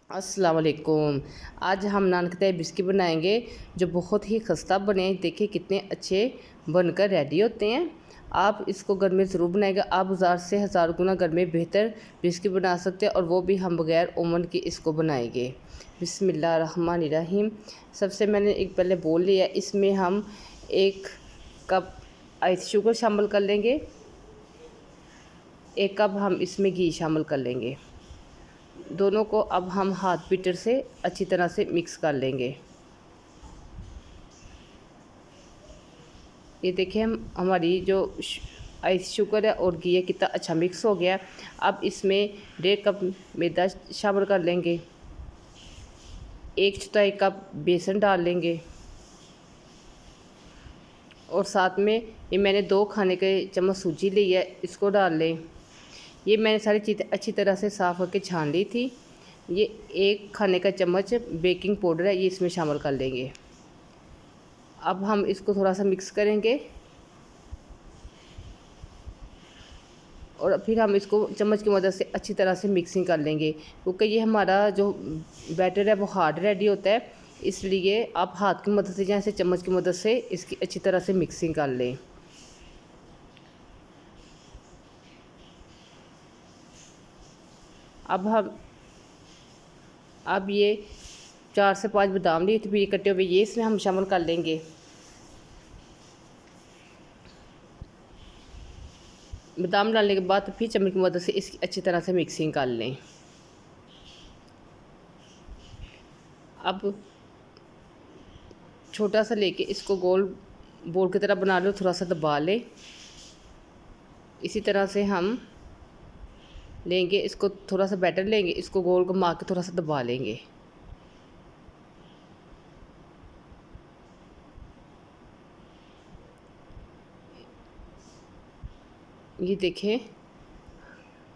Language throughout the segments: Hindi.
अस्सलाम वालेकुम। आज हम नान खटाई बिस्किट बनाएंगे जो बहुत ही खस्ता बने। देखिए कितने अच्छे बनकर रेडी होते हैं। आप इसको घर में ज़रूर बनाएगा। आप बाज़ार से हज़ार गुना घर में बेहतर बिस्किट बना सकते हैं और वो भी हम बगैर ओवन के इसको बनाएंगे। बिस्मिल्लाहिर्रहमानिर्रहीम। सबसे मैंने एक पहले बोल लिया, इसमें हम 1 कप आइस शुगर शामिल कर लेंगे। 1 कप हम इसमें घी शामिल कर लेंगे। दोनों को अब हम हाथ बीटर से अच्छी तरह से मिक्स कर लेंगे। ये देखिए हमारी जो आइस शुगर है और घी है कितना अच्छा मिक्स हो गया। अब इसमें 1.5 कप मैदा शामिल कर लेंगे। 1/4 कप बेसन डाल लेंगे और साथ में ये मैंने 2 खाने के चम्मच सूजी ली है, इसको डाल लें। ये मैंने सारी चीज़ें अच्छी तरह से साफ़ करके छान ली थी। ये 1 खाने का चम्मच बेकिंग पाउडर है, ये इसमें शामिल कर लेंगे। अब हम इसको थोड़ा सा मिक्स करेंगे और फिर हम इसको चम्मच की मदद से अच्छी तरह से मिक्सिंग कर लेंगे, क्योंकि ये हमारा जो बैटर है वो हार्ड रेडी होता है। इसलिए आप हाथ की मदद से या ऐसे चम्मच की मदद से इसकी अच्छी तरह से मिक्सिंग कर लें। अब ये 4 से 5 बादाम लिए थे, फिर ये कटे हुए ये इसमें हम शामिल कर लेंगे। बादाम डालने के बाद फिर चम्मच की मदद से इसकी अच्छी तरह से मिक्सिंग कर लें। अब छोटा सा लेके इसको गोल बोल की तरह बना लो, थोड़ा सा दबा लें। इसी तरह से हम लेंगे, इसको थोड़ा सा बैटर लेंगे, इसको गोल घुमा के थोड़ा सा दबा लेंगे। ये देखें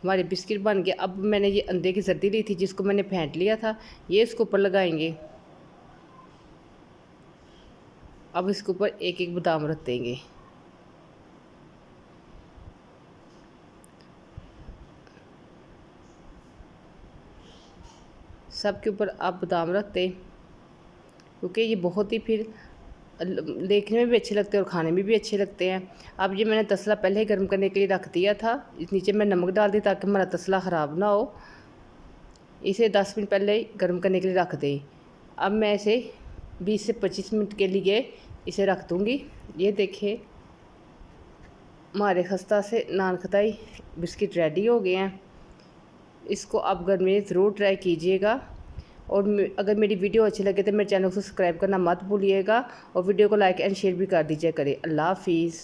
हमारे बिस्किट बन गए। अब मैंने ये अंडे की जर्दी ली थी जिसको मैंने फेंट लिया था, ये इसके ऊपर लगाएंगे। अब इसके ऊपर एक एक बादाम रख देंगे। सब के ऊपर आप बादाम रख दें, क्योंकि ये बहुत ही फिर देखने में भी अच्छे लगते हैं और खाने में भी अच्छे लगते हैं। अब ये मैंने तसला पहले ही गर्म करने के लिए रख दिया था। नीचे मैं नमक डाल दी ताकि हमारा तसला ख़राब ना हो। इसे 10 मिनट पहले ही गर्म करने के लिए रख दें। अब मैं इसे 20 से 25 मिनट के लिए इसे रख दूँगी। ये देखिए हमारे खस्ता से नान खटाई बिस्किट रेडी हो गए हैं। इसको आप घर में ज़रूर ट्राई कीजिएगा और अगर मेरी वीडियो अच्छी लगे तो मेरे चैनल को सब्सक्राइब करना मत भूलिएगा और वीडियो को लाइक एंड शेयर भी कर दीजिए करें। अल्लाह हाफिज़।